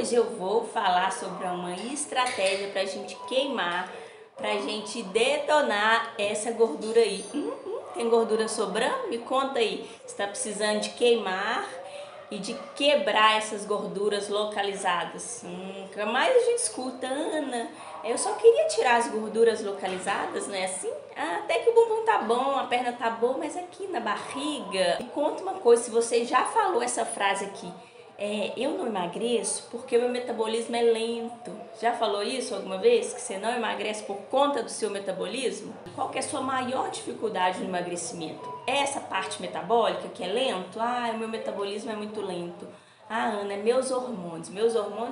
Hoje eu vou falar sobre uma estratégia para a gente queimar, para a gente detonar essa gordura aí. Tem gordura sobrando? Me conta aí. Você está precisando de queimar e de quebrar essas gorduras localizadas. O que mais a gente escuta, Ana, eu só queria tirar as gorduras localizadas, não é assim? Até que o bumbum tá bom, a perna tá boa, mas aqui na barriga. Me conta uma coisa, se você já falou essa frase aqui, eu não emagreço porque o meu metabolismo é lento. Já falou isso alguma vez? Que você não emagrece por conta do seu metabolismo? Qual que é a sua maior dificuldade no emagrecimento? É essa parte metabólica que é lento? O meu metabolismo é muito lento. Ana, meus hormônios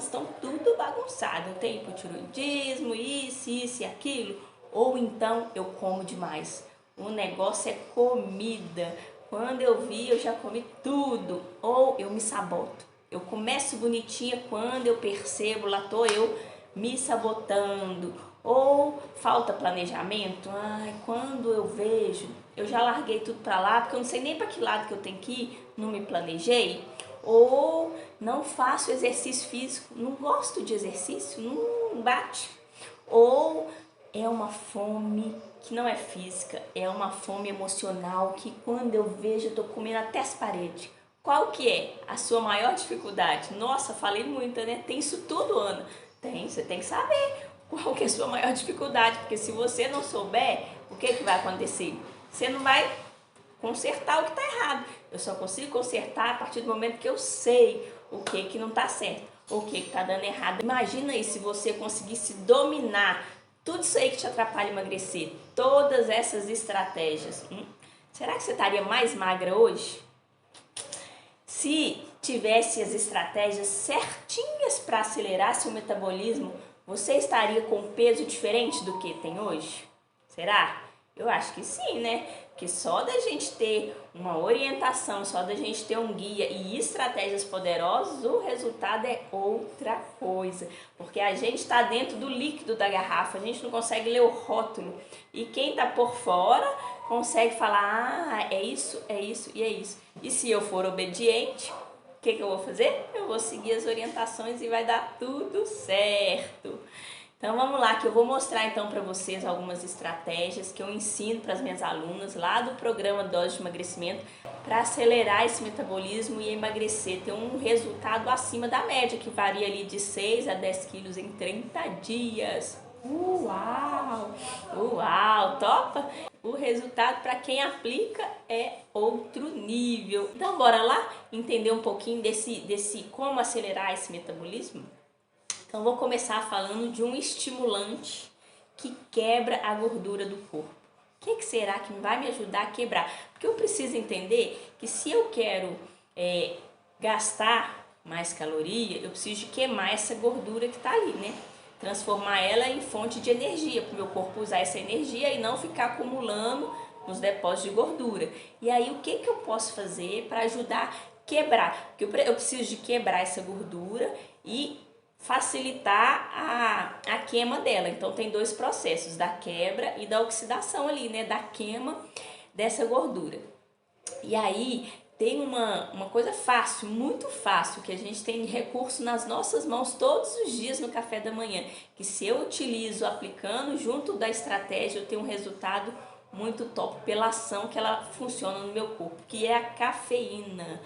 estão tudo bagunçado. Eu tenho hipotiroidismo, isso e aquilo. Ou então eu como demais. O negócio é comida. Quando eu vi, eu já comi tudo. Ou eu me saboto. Eu começo bonitinha, quando eu percebo, lá tô eu me sabotando. Ou falta planejamento. Quando eu vejo, eu já larguei tudo pra lá, porque eu não sei nem para que lado que eu tenho que ir, não me planejei. Ou não faço exercício físico, não gosto de exercício, não bate. Ou é uma fome que não é física, é uma fome emocional que quando eu vejo eu tô comendo até as paredes. Qual que é a sua maior dificuldade? Nossa, falei muito, né? Tem isso tudo, Ana? Tem, você tem que saber qual que é a sua maior dificuldade, porque se você não souber, o que vai acontecer? Você não vai consertar o que está errado. Eu só consigo consertar a partir do momento que eu sei o que não está certo, o que está dando errado. Imagina aí se você conseguisse dominar tudo isso aí que te atrapalha emagrecer, todas essas estratégias. Será que você estaria mais magra hoje? Se tivesse as estratégias certinhas para acelerar seu metabolismo, você estaria com um peso diferente do que tem hoje? Será? Eu acho que sim, né? Porque só da gente ter uma orientação, só da gente ter um guia e estratégias poderosas, o resultado é outra coisa. Porque a gente está dentro do líquido da garrafa, a gente não consegue ler o rótulo. E quem está por fora consegue falar, é isso e é isso. E se eu for obediente, o que eu vou fazer? Eu vou seguir as orientações e vai dar tudo certo. Então vamos lá, que eu vou mostrar então para vocês algumas estratégias que eu ensino para as minhas alunas lá do programa Dose de Emagrecimento para acelerar esse metabolismo e emagrecer, ter um resultado acima da média, que varia ali de 6 a 10 quilos em 30 dias. Uau! Uau! Topa? O resultado para quem aplica é outro nível. Então bora lá entender um pouquinho desse como acelerar esse metabolismo? Então vou começar falando de um estimulante que quebra a gordura do corpo. O que será que vai me ajudar a quebrar? Porque eu preciso entender que se eu quero gastar mais caloria, eu preciso de queimar essa gordura que está ali, né? Transformar ela em fonte de energia, para o meu corpo usar essa energia e não ficar acumulando nos depósitos de gordura. E aí o que eu posso fazer para ajudar a quebrar? Porque eu preciso de quebrar essa gordura e facilitar a queima dela. Então tem dois processos, da quebra e da oxidação ali, né? Da queima dessa gordura. E aí tem uma coisa fácil, muito fácil, que a gente tem recurso nas nossas mãos todos os dias no café da manhã, que se eu utilizo aplicando junto da estratégia, eu tenho um resultado muito top pela ação que ela funciona no meu corpo, que é a cafeína.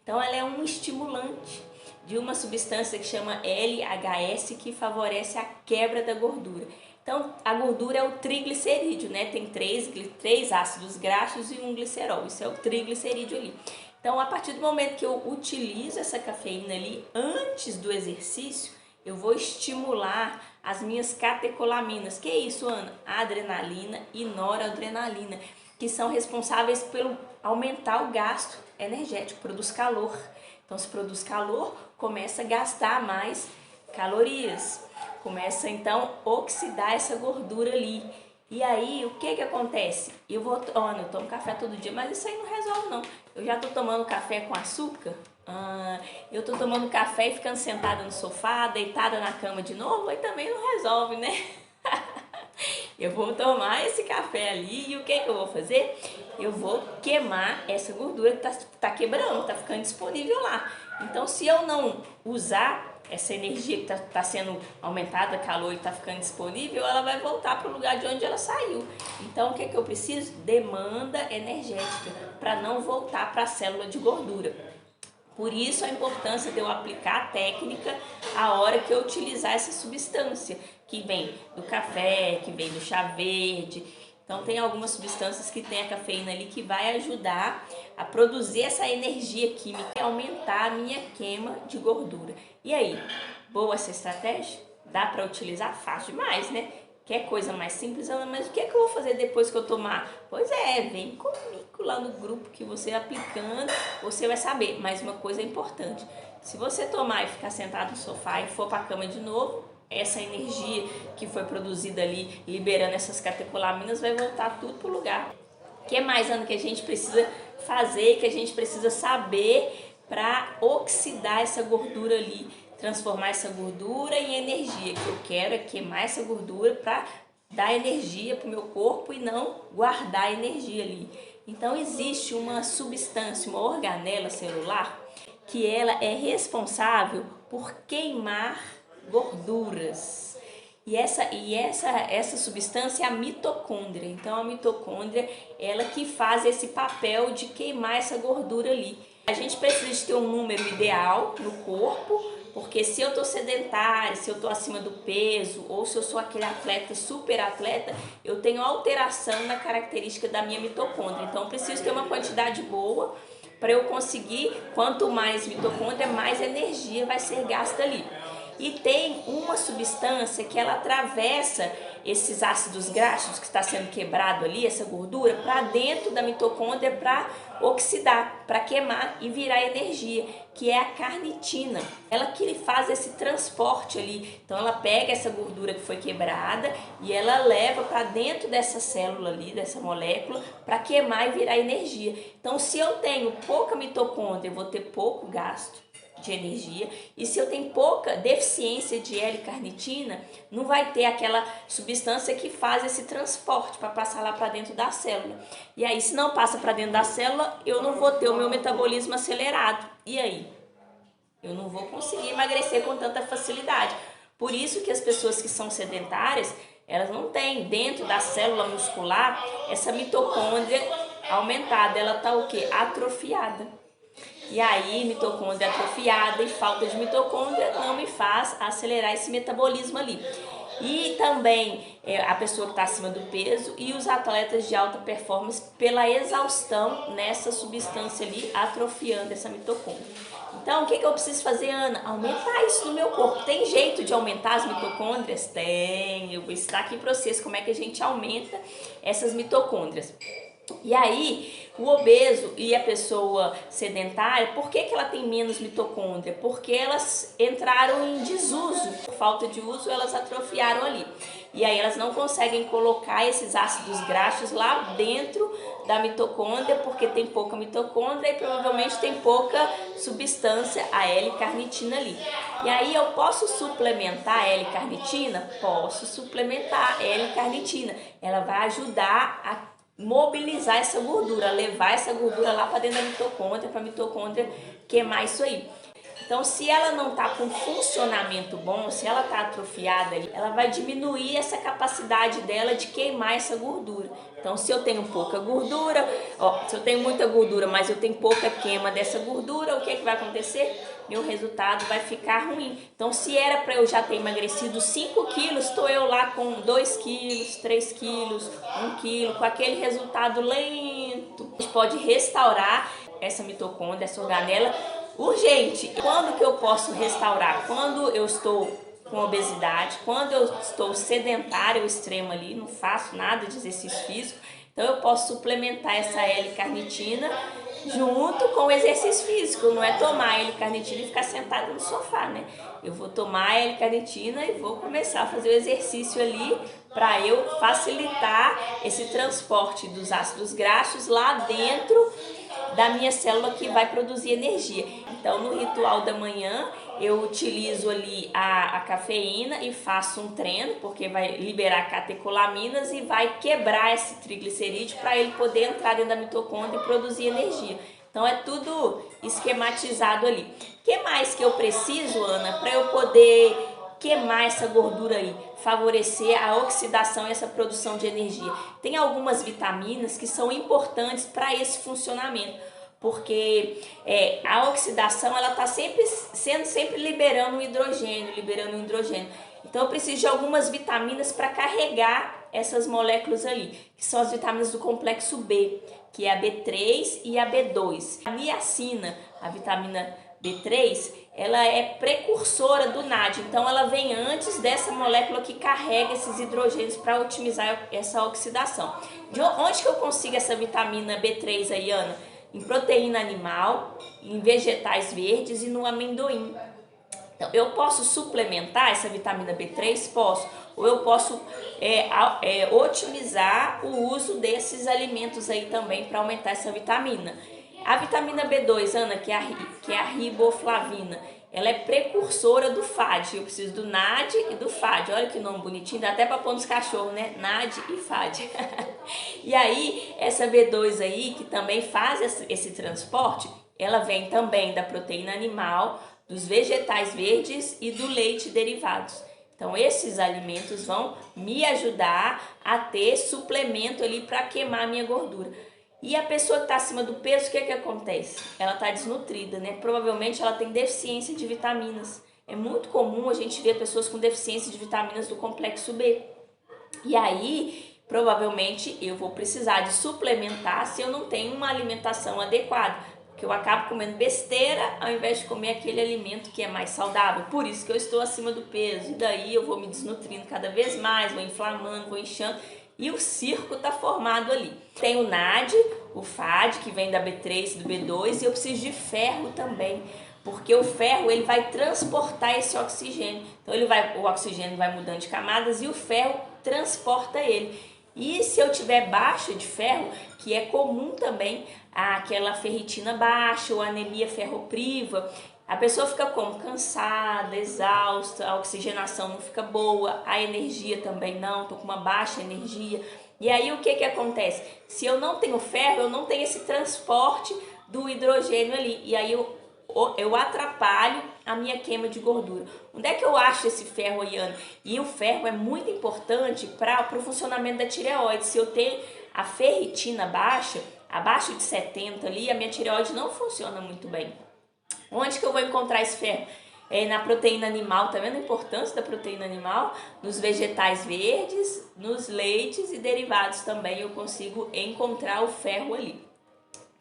Então ela é um estimulante de uma substância que chama LHS, que favorece a quebra da gordura. Então, a gordura é o triglicerídeo, né? Tem três ácidos graxos e um glicerol. Isso é o triglicerídeo ali. Então, a partir do momento que eu utilizo essa cafeína ali antes do exercício, eu vou estimular as minhas catecolaminas. Que é isso, Ana? Adrenalina e noradrenalina, que são responsáveis pelo aumentar o gasto energético, produz calor. Então, se produz calor, começa a gastar mais calorias. Começa, então, a oxidar essa gordura ali. E aí, o que acontece? Eu tomo café todo dia, mas isso aí não resolve, não. Eu já tô tomando café com açúcar. Eu tô tomando café e ficando sentada no sofá, deitada na cama de novo, aí também não resolve, né? Eu vou tomar esse café ali e o que eu vou fazer? Eu vou queimar essa gordura que tá quebrando, tá ficando disponível lá. Então, se eu não usar essa energia que está sendo aumentada, calor e está ficando disponível, ela vai voltar para o lugar de onde ela saiu. Então, o que é que eu preciso? Demanda energética para não voltar para a célula de gordura. Por isso a importância de eu aplicar a técnica a hora que eu utilizar essa substância, que vem do café, que vem do chá verde. Então tem algumas substâncias que tem a cafeína ali que vai ajudar a produzir essa energia química e aumentar a minha queima de gordura. E aí, boa essa estratégia? Dá para utilizar? Fácil demais, né? Quer coisa mais simples, Ana, mas o que é que eu vou fazer depois que eu tomar? Pois é, vem comigo lá no grupo que você aplicando, você vai saber. Mas uma coisa é importante, se você tomar e ficar sentado no sofá e for para a cama de novo, essa energia que foi produzida ali, liberando essas catecolaminas, vai voltar tudo para o lugar. O que mais, Ana, que a gente precisa fazer, que a gente precisa saber para oxidar essa gordura ali, transformar essa gordura em energia? Que eu quero é queimar essa gordura para dar energia para o meu corpo e não guardar energia ali. Então existe uma substância, uma organela celular, que ela é responsável por queimar gorduras. E essa substância é a mitocôndria. Então a mitocôndria, ela que faz esse papel de queimar essa gordura ali. A gente precisa de ter um número ideal no corpo, porque se eu estou sedentária, se eu estou acima do peso, ou se eu sou aquele atleta, super atleta, eu tenho alteração na característica da minha mitocôndria. Então eu preciso ter uma quantidade boa para eu conseguir, quanto mais mitocôndria, mais energia vai ser gasta ali. E tem uma substância que ela atravessa esses ácidos graxos que está sendo quebrado ali, essa gordura, para dentro da mitocôndria para oxidar, para queimar e virar energia, que é a carnitina. Ela que faz esse transporte ali. Então ela pega essa gordura que foi quebrada e ela leva para dentro dessa célula ali, dessa molécula, para queimar e virar energia. Então se eu tenho pouca mitocôndria, eu vou ter pouco gasto de energia, e se eu tenho pouca deficiência de L-carnitina, não vai ter aquela substância que faz esse transporte para passar lá para dentro da célula. E aí, se não passa para dentro da célula, eu não vou ter o meu metabolismo acelerado. E aí? Eu não vou conseguir emagrecer com tanta facilidade. Por isso que as pessoas que são sedentárias, elas não têm dentro da célula muscular essa mitocôndria aumentada. Ela está o quê? Atrofiada. E aí, mitocôndria atrofiada e falta de mitocôndria não me faz acelerar esse metabolismo ali. E também a pessoa que está acima do peso e os atletas de alta performance pela exaustão nessa substância ali, atrofiando essa mitocôndria. Então, o que eu preciso fazer, Ana? Aumentar isso no meu corpo. Tem jeito de aumentar as mitocôndrias? Tem. Eu vou ensinar aqui para vocês como é que a gente aumenta essas mitocôndrias. E aí, o obeso e a pessoa sedentária, por que ela tem menos mitocôndria? Porque elas entraram em desuso, por falta de uso, elas atrofiaram ali. E aí elas não conseguem colocar esses ácidos graxos lá dentro da mitocôndria, porque tem pouca mitocôndria e provavelmente tem pouca substância, a L-carnitina ali. E aí eu posso suplementar a L-carnitina? Posso suplementar a L-carnitina. Ela vai ajudar a mobilizar essa gordura, levar essa gordura lá para dentro da mitocôndria, para a mitocôndria queimar isso aí. Então, se ela não está com funcionamento bom, se ela está atrofiada, ela vai diminuir essa capacidade dela de queimar essa gordura. Então, se eu tenho pouca gordura, se eu tenho muita gordura, mas eu tenho pouca queima dessa gordura, o que é que vai acontecer? Meu resultado vai ficar ruim. Então, se era para eu já ter emagrecido 5 quilos, estou eu lá com 2 quilos, 3 quilos, 1 quilo, com aquele resultado lento. A gente pode restaurar essa mitocôndria, essa organela, urgente. Quando que eu posso restaurar? Quando eu estou com obesidade, quando eu estou sedentário ao extremo ali, não faço nada de exercício físico, então eu posso suplementar essa L-carnitina junto com o exercício físico. Não é tomar L-carnitina e ficar sentado no sofá, né? Eu vou tomar a L-carnitina e vou começar a fazer o exercício ali para eu facilitar esse transporte dos ácidos graxos lá dentro da minha célula que vai produzir energia. Então, no ritual da manhã, eu utilizo ali a cafeína e faço um treino, porque vai liberar catecolaminas e vai quebrar esse triglicerídeo para ele poder entrar dentro da mitocôndria e produzir energia. Então é tudo esquematizado ali. O que mais que eu preciso, Ana, para eu poder queimar essa gordura aí, favorecer a oxidação e essa produção de energia? Tem algumas vitaminas que são importantes para esse funcionamento, porque a oxidação ela está sempre liberando hidrogênio. Então eu preciso de algumas vitaminas para carregar essas moléculas ali, que são as vitaminas do complexo B, que é a B3 e a B2. A niacina, a vitamina B3, ela é precursora do NAD, então ela vem antes dessa molécula que carrega esses hidrogênios para otimizar essa oxidação. De onde que eu consigo essa vitamina B3 aí, Ana? Em proteína animal, em vegetais verdes e no amendoim. Então, eu posso suplementar essa vitamina B3? Posso. Ou eu posso otimizar o uso desses alimentos aí também para aumentar essa vitamina. A vitamina B2, Ana, que é a riboflavina, ela é precursora do FAD. Eu preciso do NAD e do FAD. Olha que nome bonitinho, dá até para pôr nos cachorros, né? NAD e FAD. E aí, essa B2 aí, que também faz esse transporte, ela vem também da proteína animal, dos vegetais verdes e do leite derivados. Então, esses alimentos vão me ajudar a ter suplemento ali para queimar a minha gordura. E a pessoa que está acima do peso, o que acontece? Ela está desnutrida, né? Provavelmente ela tem deficiência de vitaminas. É muito comum a gente ver pessoas com deficiência de vitaminas do complexo B. E aí, provavelmente, eu vou precisar de suplementar se eu não tenho uma alimentação adequada. Porque eu acabo comendo besteira ao invés de comer aquele alimento que é mais saudável. Por isso que eu estou acima do peso. E daí eu vou me desnutrindo cada vez mais, vou inflamando, vou inchando. E o circo está formado ali. Tem o NAD, o FAD, que vem da B3 e do B2, e eu preciso de ferro também, porque o ferro ele vai transportar esse oxigênio. Então o oxigênio vai mudando de camadas e o ferro transporta ele. E se eu tiver baixa de ferro, que é comum também, aquela ferritina baixa ou anemia ferropriva, a pessoa fica como? Cansada, exausta, a oxigenação não fica boa, a energia também não, estou com uma baixa energia. E aí o que acontece? Se eu não tenho ferro, eu não tenho esse transporte do hidrogênio ali, e aí eu atrapalho a minha queima de gordura. Onde é que eu acho esse ferro aí, Ana? E o ferro é muito importante para o funcionamento da tireoide. Se eu tenho a ferritina baixa, abaixo de 70 ali, a minha tireoide não funciona muito bem. Onde que eu vou encontrar esse ferro? Na proteína animal, tá vendo a importância da proteína animal? Nos vegetais verdes, nos leites e derivados também eu consigo encontrar o ferro ali.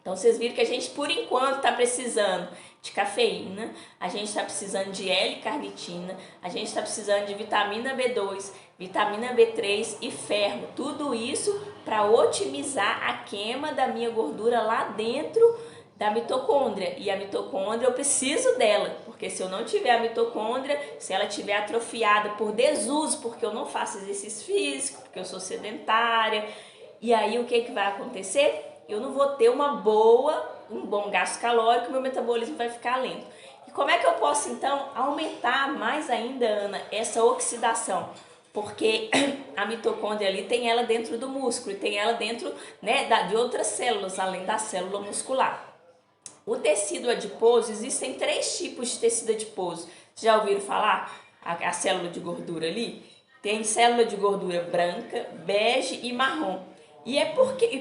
Então vocês viram que a gente por enquanto está precisando de cafeína, a gente está precisando de L-carnitina, a gente está precisando de vitamina B2, vitamina B3 e ferro. Tudo isso para otimizar a queima da minha gordura lá dentro da mitocôndria. E a mitocôndria eu preciso dela, porque se eu não tiver a mitocôndria, se ela estiver atrofiada por desuso, porque eu não faço exercício físico, porque eu sou sedentária, e aí o que vai acontecer? Eu não vou ter um bom gasto calórico, meu metabolismo vai ficar lento. E como é que eu posso então aumentar mais ainda, Ana, essa oxidação? Porque a mitocôndria ali tem ela dentro do músculo e tem ela dentro, né, de outras células, além da célula muscular. O tecido adiposo, existem 3 tipos de tecido adiposo. Já ouviram falar? A célula de gordura ali? Tem célula de gordura branca, bege e marrom. E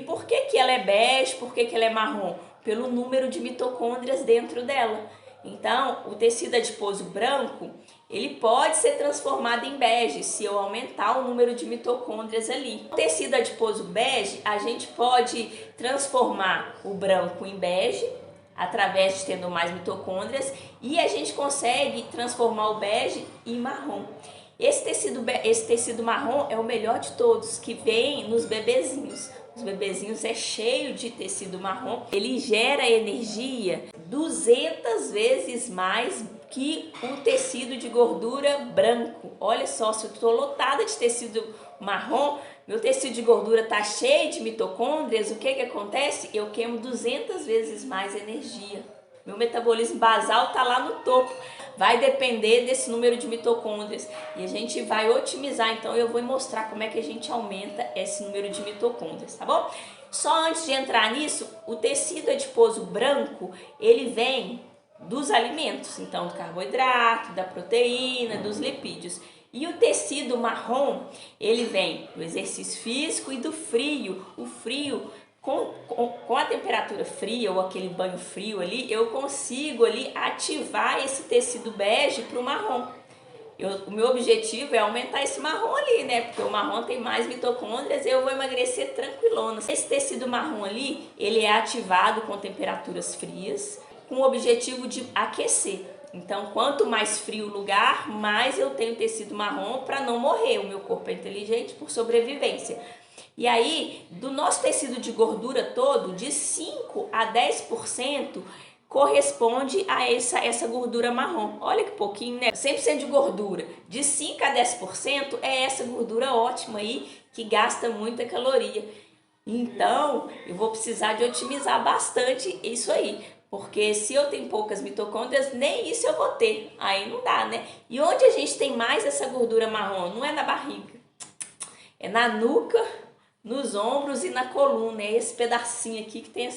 por que ela é bege, por que ela é marrom? Pelo número de mitocôndrias dentro dela. Então, o tecido adiposo branco, ele pode ser transformado em bege se eu aumentar o número de mitocôndrias ali. O tecido adiposo bege, a gente pode transformar o branco em bege, através de tendo mais mitocôndrias, e a gente consegue transformar o bege em marrom. Esse tecido marrom é o melhor de todos, que vem nos bebezinhos. Os bebezinhos é cheio de tecido marrom. Ele gera energia 200 vezes mais que o tecido de gordura branco. Olha só, se eu estou lotada de tecido marrom, meu tecido de gordura está cheio de mitocôndrias, o que acontece? Eu queimo 200 vezes mais energia. Meu metabolismo basal está lá no topo. Vai depender desse número de mitocôndrias e a gente vai otimizar. Então eu vou mostrar como é que a gente aumenta esse número de mitocôndrias, tá bom? Só antes de entrar nisso, o tecido adiposo branco, ele vem dos alimentos, então do carboidrato, da proteína, dos lipídios. E o tecido marrom, ele vem do exercício físico e do frio. O frio, com a temperatura fria ou aquele banho frio ali, eu consigo ali ativar esse tecido bege para o marrom. O meu objetivo é aumentar esse marrom ali, né? Porque o marrom tem mais mitocôndrias e eu vou emagrecer tranquilona. Esse tecido marrom ali, ele é ativado com temperaturas frias, com o objetivo de aquecer. Então, quanto mais frio o lugar, mais eu tenho tecido marrom para não morrer. O meu corpo é inteligente por sobrevivência. E aí, do nosso tecido de gordura todo, de 5 a 10% corresponde a essa gordura marrom. Olha que pouquinho, né? 100% de gordura. De 5 a 10% é essa gordura ótima aí, que gasta muita caloria. Então, eu vou precisar de otimizar bastante isso aí. Porque se eu tenho poucas mitocôndrias, nem isso eu vou ter. Aí não dá, né? E onde a gente tem mais essa gordura marrom? Não é na barriga. É na nuca, nos ombros e na coluna. É esse pedacinho aqui que tem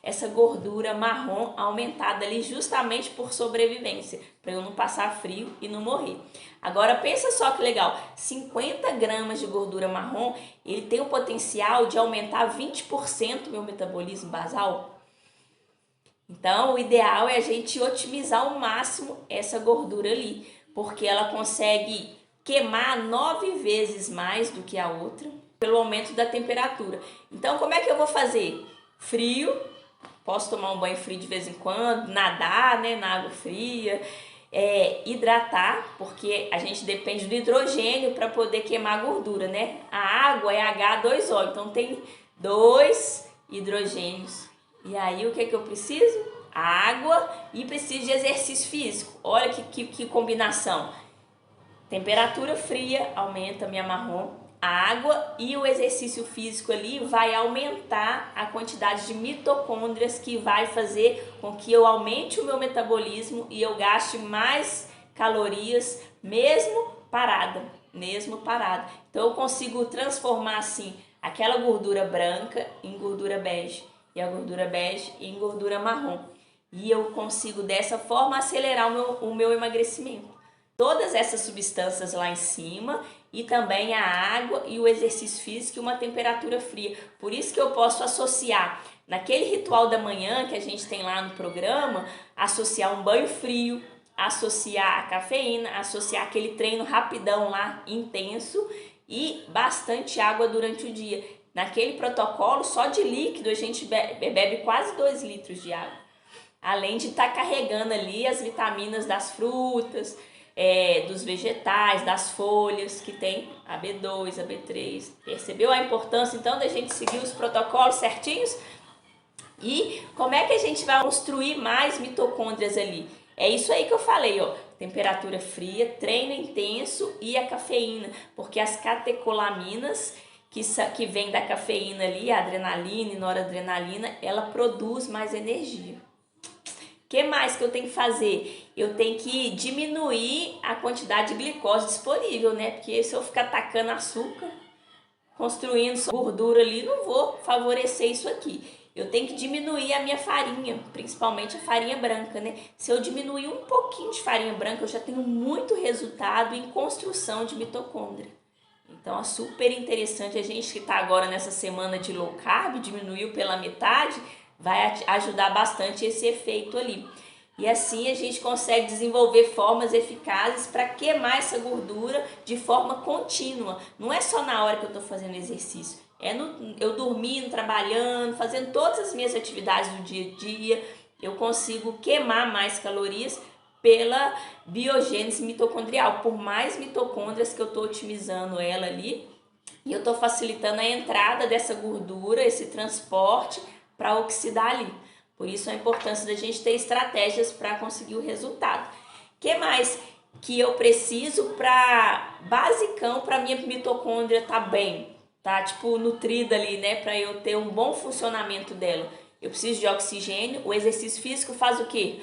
essa gordura marrom aumentada ali justamente por sobrevivência, para eu não passar frio e não morrer. Agora pensa só que legal, 50 gramas de gordura marrom, ele tem o potencial de aumentar 20% meu metabolismo basal. Então o ideal é a gente otimizar ao máximo essa gordura ali, porque ela consegue queimar 9 vezes mais do que a outra, pelo aumento da temperatura. Então como é que eu vou fazer? Frio, posso tomar um banho frio de vez em quando, nadar, né, na água fria, hidratar, porque a gente depende do hidrogênio para poder queimar a gordura, né? A água é H2O, então tem 2 hidrogênios. E aí o que é que eu preciso? Água e preciso de exercício físico. Olha que combinação. Temperatura fria aumenta minha marrom. A água e o exercício físico ali vai aumentar a quantidade de mitocôndrias, que vai fazer com que eu aumente o meu metabolismo e eu gaste mais calorias mesmo parada. Então eu consigo transformar assim aquela gordura branca em gordura bege e a gordura bege em gordura marrom. E eu consigo dessa forma acelerar o meu emagrecimento. Todas essas substâncias lá em cima e também a água e o exercício físico e uma temperatura fria. Por isso que eu posso associar naquele ritual da manhã que a gente tem lá no programa, associar um banho frio, associar a cafeína, associar aquele treino rapidão lá, intenso, e bastante água durante o dia. Naquele protocolo, só de líquido a gente bebe quase 2 litros de água. Além de estar carregando ali as vitaminas das frutas, dos vegetais, das folhas, que tem a B2, a B3. Percebeu a importância então da gente seguir os protocolos certinhos? E como é que a gente vai construir mais mitocôndrias ali? É isso aí que eu falei, ó. Temperatura fria, treino intenso e a cafeína, porque as catecolaminas que vem da cafeína ali, a adrenalina e noradrenalina, ela produz mais energia. O que mais que eu tenho que fazer? Eu tenho que diminuir a quantidade de glicose disponível, né? Porque se eu ficar tacando açúcar, construindo gordura ali, não vou favorecer isso aqui. Eu tenho que diminuir a minha farinha, principalmente a farinha branca, né? Se eu diminuir um pouquinho de farinha branca, eu já tenho muito resultado em construção de mitocôndria. Então é super interessante. A gente que está agora nessa semana de low carb, diminuiu pela metade, vai ajudar bastante esse efeito ali. E assim a gente consegue desenvolver formas eficazes para queimar essa gordura de forma contínua. Não é só na hora que eu estou fazendo exercício. Eu dormindo, trabalhando, fazendo todas as minhas atividades do dia a dia, eu consigo queimar mais calorias pela biogênese mitocondrial. Por mais mitocôndrias que eu estou otimizando ela ali, e eu estou facilitando a entrada dessa gordura, esse transporte, para oxidar ali. Por isso a importância da gente ter estratégias para conseguir o resultado. O que mais que eu preciso para basicão para minha mitocôndria tá bem, tá tipo nutrida ali, né, para eu ter um bom funcionamento dela? Eu preciso de oxigênio. O exercício físico faz o quê?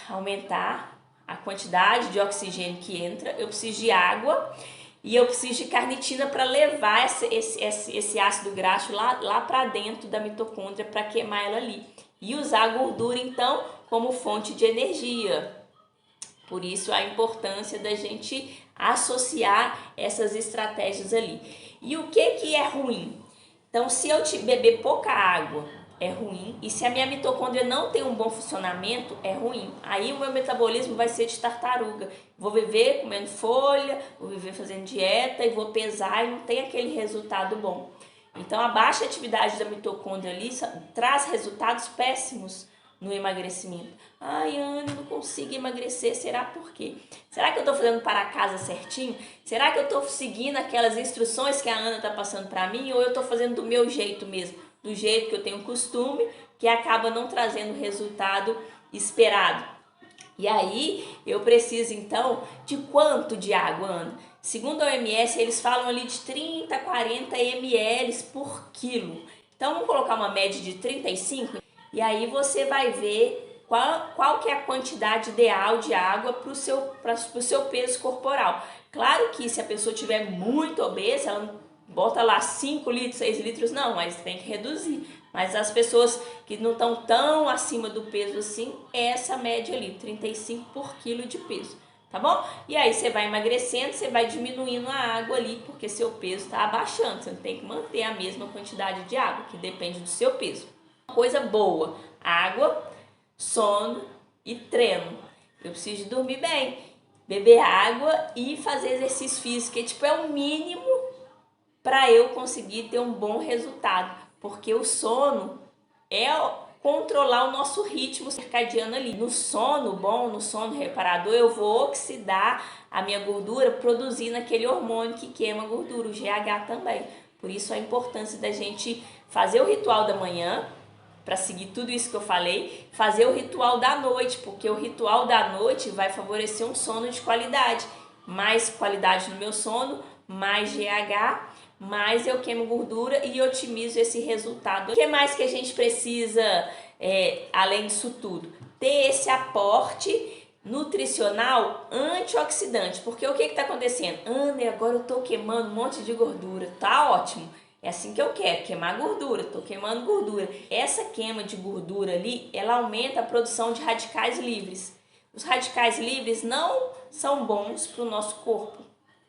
Aumentar a quantidade de oxigênio que entra. Eu preciso de água E eu preciso de carnitina para levar esse ácido graxo lá para dentro da mitocôndria para queimar ela ali. E usar a gordura, então, como fonte de energia. Por isso a importância da gente associar essas estratégias ali. E o que é ruim? Então, se eu beber pouca água, é ruim. E se a minha mitocôndria não tem um bom funcionamento, é ruim. Aí o meu metabolismo vai ser de tartaruga. Vou viver comendo folha, vou viver fazendo dieta e vou pesar e não tem aquele resultado bom. Então, a baixa atividade da mitocôndria ali traz resultados péssimos no emagrecimento. Ai, Ana, eu não consigo emagrecer, será por quê? Será que eu estou fazendo para casa certinho? Será que eu estou seguindo aquelas instruções que a Ana está passando para mim? Ou eu estou fazendo do meu jeito mesmo? Do jeito que eu tenho costume, que acaba não trazendo o resultado esperado. E aí, eu preciso então de quanto de água, Ana? Segundo a OMS, eles falam ali de 30 a 40 ml por quilo. Então, vamos colocar uma média de 35? E aí você vai ver qual que é a quantidade ideal de água para o seu peso corporal. Claro que se a pessoa tiver muito obesa, ela bota lá 5 litros, 6 litros, não, mas tem que reduzir. Mas as pessoas que não estão tão acima do peso assim, é essa média ali, 35 por quilo de peso, tá bom? E aí você vai emagrecendo, você vai diminuindo a água ali, porque seu peso está abaixando, você tem que manter a mesma quantidade de água, que depende do seu peso. Coisa boa, água, sono e treino. Eu preciso dormir bem, beber água e fazer exercício físico, que tipo é o mínimo para eu conseguir ter um bom resultado, porque o sono é controlar o nosso ritmo circadiano ali. No sono bom, no sono reparador, eu vou oxidar a minha gordura produzindo aquele hormônio que queima a gordura, o GH também. Por isso a importância da gente fazer o ritual da manhã, para seguir tudo isso que eu falei, fazer o ritual da noite, porque o ritual da noite vai favorecer um sono de qualidade. Mais qualidade no meu sono, mais GH, mais eu queimo gordura e otimizo esse resultado. O que mais que a gente precisa, além disso tudo? Ter esse aporte nutricional antioxidante, porque o que está acontecendo? Ana, agora eu estou queimando um monte de gordura, tá ótimo. É assim que eu quero, queimar gordura, estou queimando gordura. Essa queima de gordura ali, ela aumenta a produção de radicais livres. Os radicais livres não são bons para o nosso corpo.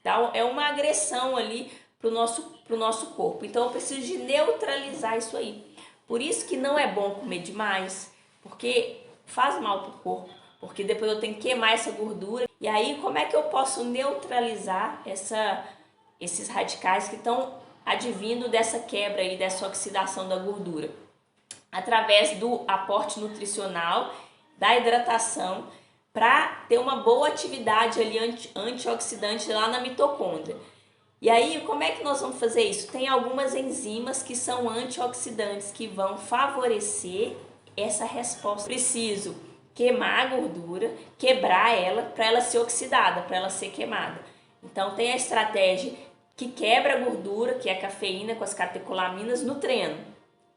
Tá? É uma agressão ali para o nosso corpo. Então eu preciso de neutralizar isso aí. Por isso que não é bom comer demais, porque faz mal para o corpo. Porque depois eu tenho que queimar essa gordura. E aí como é que eu posso neutralizar esses radicais que estão advindo dessa quebra e dessa oxidação da gordura? Através do aporte nutricional, da hidratação, para ter uma boa atividade ali antioxidante lá na mitocôndria. E aí, como é que nós vamos fazer isso? Tem algumas enzimas que são antioxidantes que vão favorecer essa resposta. Preciso queimar a gordura, quebrar ela para ela ser oxidada, para ela ser queimada. Então tem a estratégia que quebra a gordura, que é a cafeína com as catecolaminas no treino.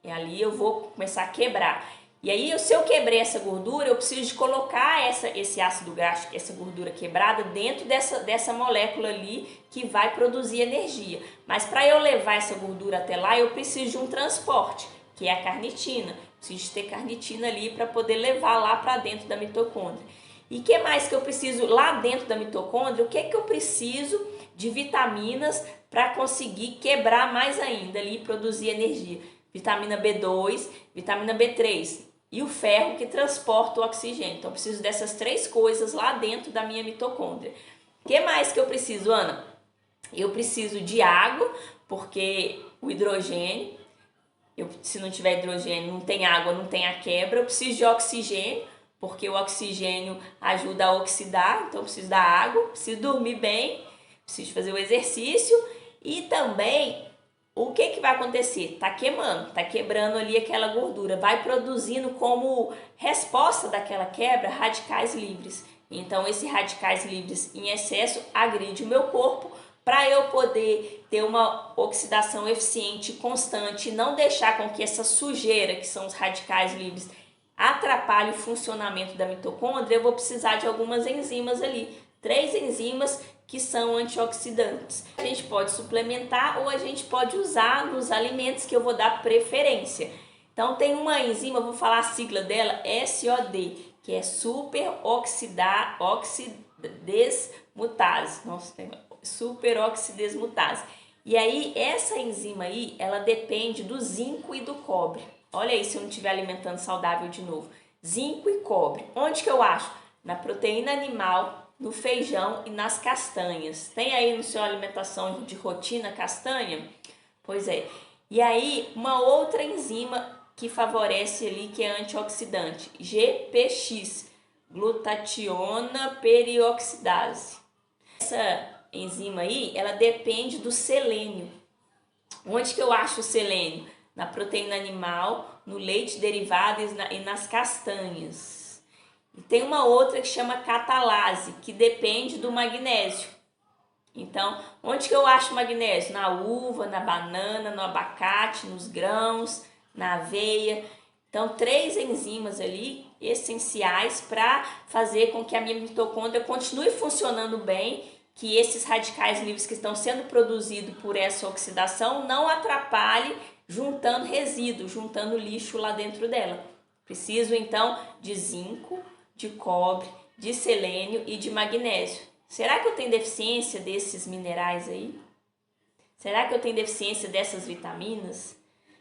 E ali eu vou começar a quebrar. E aí, se eu quebrei essa gordura, eu preciso de colocar esse ácido graxo, essa gordura quebrada, dentro dessa molécula ali que vai produzir energia. Mas para eu levar essa gordura até lá, eu preciso de um transporte, que é a carnitina. Preciso de ter carnitina ali para poder levar lá para dentro da mitocôndria. E o que mais que eu preciso lá dentro da mitocôndria? O que é que eu preciso de vitaminas para conseguir quebrar mais ainda ali e produzir energia? Vitamina B2, vitamina B3 e o ferro que transporta o oxigênio. Então eu preciso dessas 3 coisas lá dentro da minha mitocôndria. O que mais que eu preciso, Ana? Eu preciso de água, porque o hidrogênio, se não tiver hidrogênio, não tem água, não tem a quebra. Eu preciso de oxigênio, porque o oxigênio ajuda a oxidar, então eu preciso da água. Preciso dormir bem, preciso fazer o exercício e também o que vai acontecer? Tá queimando, tá quebrando ali aquela gordura, vai produzindo como resposta daquela quebra radicais livres. Então esses radicais livres em excesso agridem o meu corpo para eu poder ter uma oxidação eficiente e constante e não deixar com que essa sujeira, que são os radicais livres, atrapalhe o funcionamento da mitocôndria. Eu vou precisar de algumas enzimas ali, 3 enzimas que são antioxidantes. A gente pode suplementar ou a gente pode usar nos alimentos que eu vou dar preferência. Então tem uma enzima, vou falar a sigla dela, SOD, que é superoxidesmutase. Nossa, tem superoxidesmutase. E aí, essa enzima aí, ela depende do zinco e do cobre. Olha aí se eu não estiver alimentando saudável de novo. Zinco e cobre. Onde que eu acho? Na proteína animal, no feijão e nas castanhas. Tem aí no seu alimentação de rotina castanha? Pois é. E aí, uma outra enzima que favorece ali, que é antioxidante. GPX, glutationa perioxidase. Essa enzima aí, ela depende do selênio. Onde que eu acho o selênio? Na proteína animal, no leite derivado e nas castanhas. E tem uma outra que chama catalase, que depende do magnésio. Então, onde que eu acho magnésio? Na uva, na banana, no abacate, nos grãos, na aveia. Então, 3 enzimas ali essenciais para fazer com que a minha mitocôndria continue funcionando bem, que esses radicais livres que estão sendo produzidos por essa oxidação não atrapalhem, juntando resíduos, juntando lixo lá dentro dela. Preciso então de zinco, de cobre, de selênio e de magnésio. Será que eu tenho deficiência desses minerais aí? Será que eu tenho deficiência dessas vitaminas?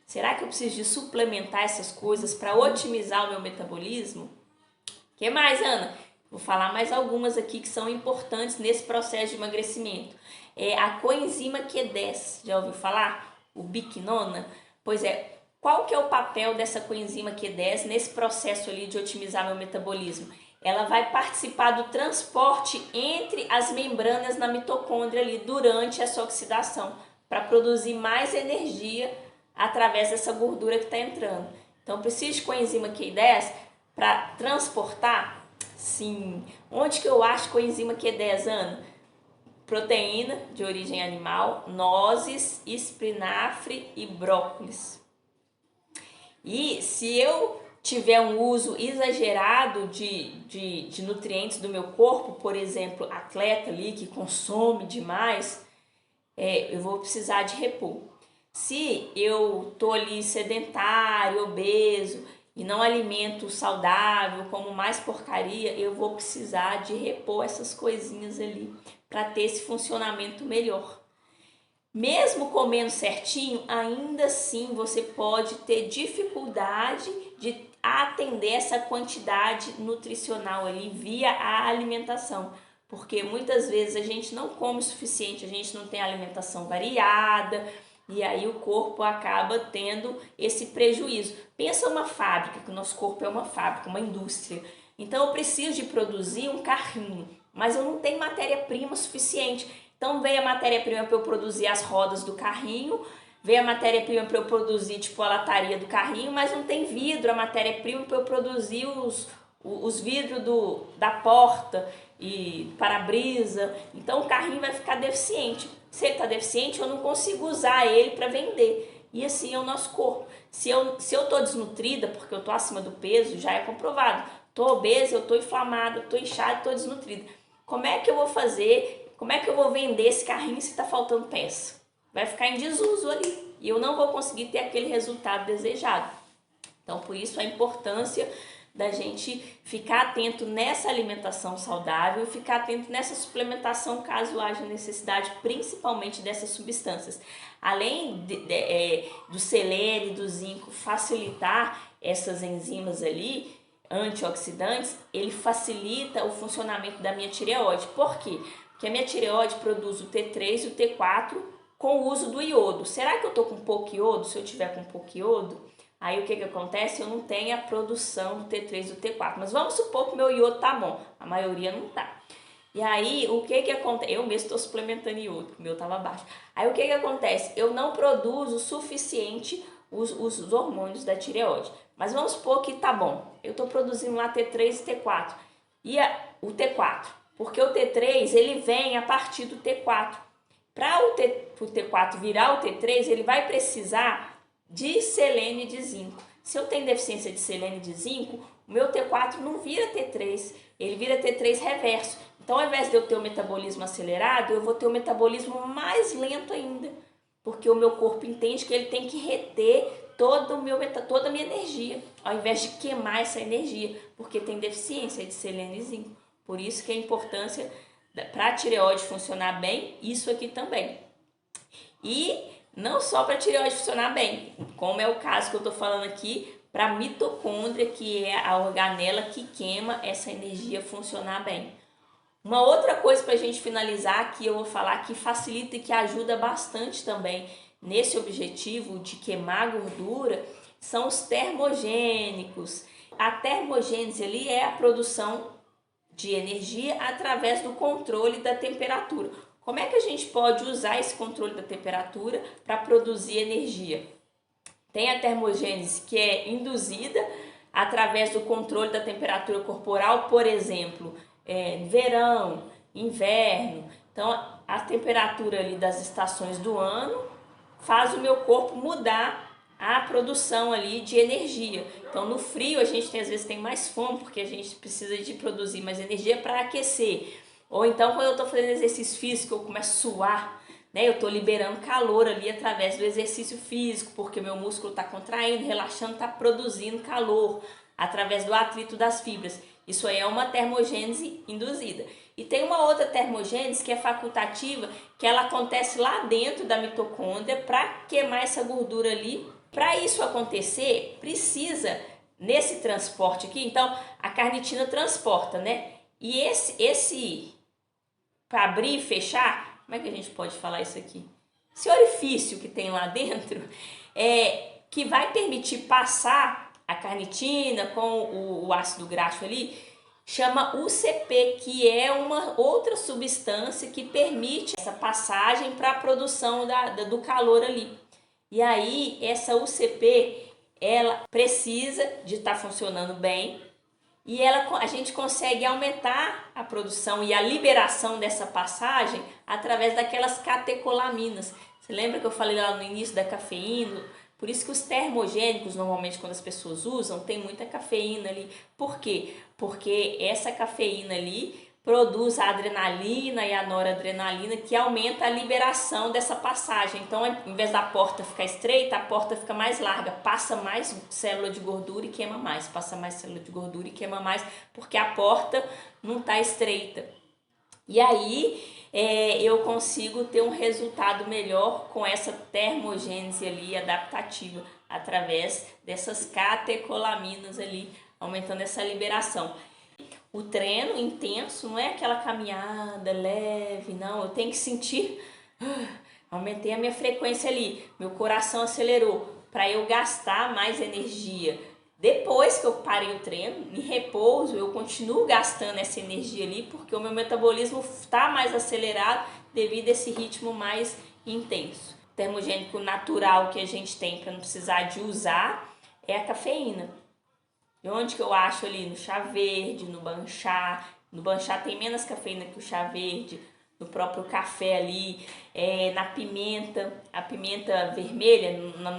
Será que eu preciso de suplementar essas coisas para otimizar o meu metabolismo? O que mais, Ana? Vou falar mais algumas aqui que são importantes nesse processo de emagrecimento. É a coenzima Q10, já ouviu falar? O biquinona? Pois é, qual que é o papel dessa coenzima Q10 nesse processo ali de otimizar meu metabolismo? Ela vai participar do transporte entre as membranas na mitocôndria ali durante essa oxidação, para produzir mais energia através dessa gordura que está entrando. Então, preciso de coenzima Q10 para transportar? Sim. Onde que eu acho coenzima Q10, Ana? Proteína de origem animal, nozes, espinafre e brócolis. E se eu tiver um uso exagerado de nutrientes do meu corpo, por exemplo, atleta ali que consome demais, eu vou precisar de repor. Se eu tô ali sedentário, obeso e não alimento saudável, como mais porcaria, eu vou precisar de repor essas coisinhas ali para ter esse funcionamento melhor. Mesmo comendo certinho, ainda assim você pode ter dificuldade de atender essa quantidade nutricional ali via a alimentação, porque muitas vezes a gente não come o suficiente, a gente não tem alimentação variada e aí o corpo acaba tendo esse prejuízo. Pensa uma fábrica, que o nosso corpo é uma fábrica, uma indústria. Então eu preciso de produzir um carrinho, mas eu não tenho matéria-prima suficiente. Então veio a matéria-prima para eu produzir as rodas do carrinho, veio a matéria-prima para eu produzir tipo a lataria do carrinho, mas não tem vidro, a matéria-prima para eu produzir os vidros da porta e para-brisa. Então o carrinho vai ficar deficiente. Se ele está deficiente, eu não consigo usar ele para vender. E assim é o nosso corpo. Se eu estou desnutrida, porque eu estou acima do peso, já é comprovado. Estou obesa, eu estou inflamada, estou inchada, estou desnutrida. Como é que eu vou fazer? Como é que eu vou vender esse carrinho se está faltando peça? Vai ficar em desuso ali e eu não vou conseguir ter aquele resultado desejado. Então, por isso a importância da gente ficar atento nessa alimentação saudável, ficar atento nessa suplementação caso haja necessidade, principalmente dessas substâncias. Além do selênio e do zinco facilitar essas enzimas ali, antioxidantes, ele facilita o funcionamento da minha tireoide. Por quê? Porque a minha tireoide produz o T3 e o T4 com o uso do iodo. Será que eu estou com pouco iodo? Se eu tiver com pouco iodo, aí o que acontece? Eu não tenho a produção do T3 e do T4. Mas vamos supor que meu iodo tá bom. A maioria não tá. E aí, o que acontece? Eu mesmo estou suplementando iodo, porque o meu estava baixo. Aí, o que acontece? Eu não produzo o suficiente os hormônios da tireoide. Mas vamos supor que tá bom. Eu estou produzindo lá T3 e T4. E o T4? Porque o T3, ele vem a partir do T4. Para o T4 virar o T3, ele vai precisar de selênio e de zinco. Se eu tenho deficiência de selênio e de zinco, o meu T4 não vira T3, ele vira T3 reverso. Então, ao invés de eu ter o metabolismo acelerado, eu vou ter o metabolismo mais lento ainda, porque o meu corpo entende que ele tem que reter toda a minha energia, ao invés de queimar essa energia, porque tem deficiência de selênio e zinco. Por isso que a importância para a tireoide funcionar bem, isso aqui também. E não só para a tireoide funcionar bem, como é o caso que eu estou falando aqui, para a mitocôndria, que é a organela que queima essa energia funcionar bem. Uma outra coisa para a gente finalizar, que eu vou falar que facilita e que ajuda bastante também nesse objetivo de queimar gordura, são os termogênicos. A termogênese ali é a produção de energia através do controle da temperatura. Como é que a gente pode usar esse controle da temperatura para produzir energia? Tem a termogênese que é induzida através do controle da temperatura corporal, por exemplo, verão, inverno. Então, a temperatura ali das estações do ano faz o meu corpo mudar a produção ali de energia. Então, no frio, a gente às vezes tem mais fome, porque a gente precisa de produzir mais energia para aquecer. Ou então, quando eu estou fazendo exercício físico, eu começo a suar, né? Eu estou liberando calor ali através do exercício físico, porque meu músculo está contraindo, relaxando, está produzindo calor através do atrito das fibras. Isso aí é uma termogênese induzida. E tem uma outra termogênese que é facultativa, que ela acontece lá dentro da mitocôndria para queimar essa gordura ali. Para isso acontecer, precisa nesse transporte aqui, então a carnitina transporta, né? E esse para abrir e fechar, como é que a gente pode falar isso aqui? Esse orifício que tem lá dentro que vai permitir passar a carnitina com o ácido graxo ali, chama UCP, que é uma outra substância que permite essa passagem para a produção do calor ali. E aí, essa UCP, ela precisa de estar funcionando bem e a gente consegue aumentar a produção e a liberação dessa passagem através daquelas catecolaminas. Você lembra que eu falei lá no início da cafeína? Por isso que os termogênicos, normalmente quando as pessoas usam, tem muita cafeína ali. Por quê? Porque essa cafeína ali produz a adrenalina e a noradrenalina, que aumenta a liberação dessa passagem. Então, ao invés da porta ficar estreita, a porta fica mais larga, passa mais célula de gordura e queima mais, passa mais célula de gordura e queima mais, porque a porta não está estreita. E aí eu consigo ter um resultado melhor com essa termogênese ali adaptativa, através dessas catecolaminas ali, aumentando essa liberação. O treino intenso não é aquela caminhada leve, não, eu tenho que sentir, aumentei a minha frequência ali, meu coração acelerou, para eu gastar mais energia. Depois que eu parei o treino, em repouso, eu continuo gastando essa energia ali, porque o meu metabolismo está mais acelerado devido a esse ritmo mais intenso. O termogênico natural que a gente tem para não precisar de usar é a cafeína. E onde que eu acho ali? No chá verde, no banchá. No banchá tem menos cafeína que o chá verde. No próprio café ali, na pimenta, a pimenta vermelha, no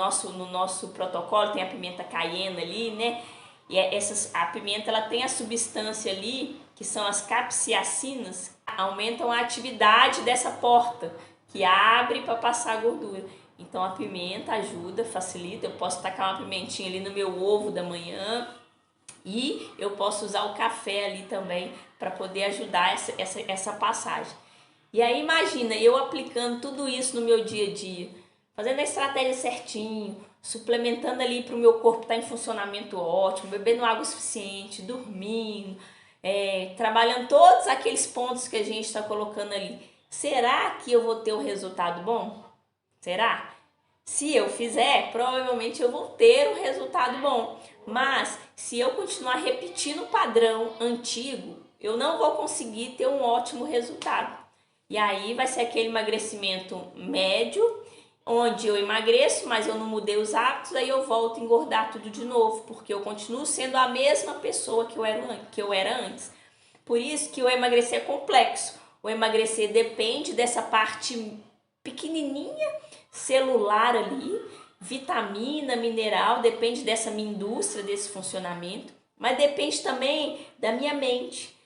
nosso protocolo tem a pimenta caiena ali, né? E a pimenta ela tem a substância ali, que são as capsaicinas, aumentam a atividade dessa porta, que abre para passar a gordura. Então a pimenta ajuda, facilita, eu posso tacar uma pimentinha ali no meu ovo da manhã, e eu posso usar o café ali também para poder ajudar essa passagem. E aí imagina, eu aplicando tudo isso no meu dia a dia, fazendo a estratégia certinho, suplementando ali para o meu corpo estar em funcionamento ótimo, bebendo água suficiente, dormindo, trabalhando todos aqueles pontos que a gente está colocando ali. Será que eu vou ter um resultado bom? Será? Se eu fizer, provavelmente eu vou ter um resultado bom. Mas se eu continuar repetindo o padrão antigo, eu não vou conseguir ter um ótimo resultado. E aí vai ser aquele emagrecimento médio, onde eu emagreço, mas eu não mudei os hábitos, aí eu volto a engordar tudo de novo, porque eu continuo sendo a mesma pessoa que eu era antes. Por isso que o emagrecer é complexo. O emagrecer depende dessa parte pequenininha, celular ali, vitamina, mineral, depende dessa minha indústria, desse funcionamento, mas depende também da minha mente,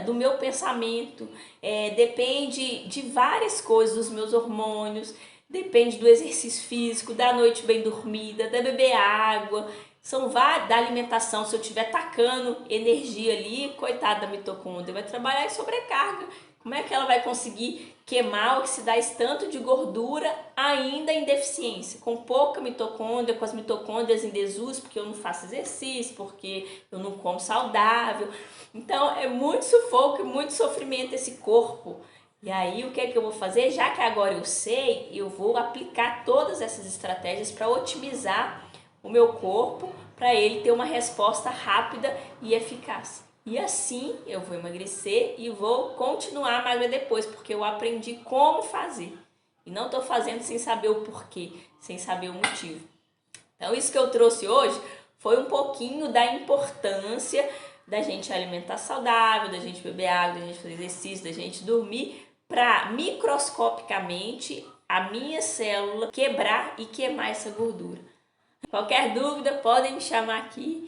do meu pensamento, depende de várias coisas, dos meus hormônios, depende do exercício físico, da noite bem dormida, da beber água, são várias, da alimentação. Se eu estiver tacando energia ali, coitada da mitocôndria, vai trabalhar em sobrecarga. Como é que ela vai conseguir queimar, oxidar esse tanto de gordura ainda em deficiência? Com pouca mitocôndria, com as mitocôndrias em desuso, porque eu não faço exercício, porque eu não como saudável. Então é muito sufoco e muito sofrimento esse corpo. E aí o que é que eu vou fazer? Já que agora eu sei, eu vou aplicar todas essas estratégias para otimizar o meu corpo, para ele ter uma resposta rápida e eficaz. E assim eu vou emagrecer e vou continuar magra depois, porque eu aprendi como fazer. E não estou fazendo sem saber o porquê, sem saber o motivo. Então isso que eu trouxe hoje foi um pouquinho da importância da gente alimentar saudável, da gente beber água, da gente fazer exercício, da gente dormir, para microscopicamente a minha célula quebrar e queimar essa gordura. Qualquer dúvida, podem me chamar aqui.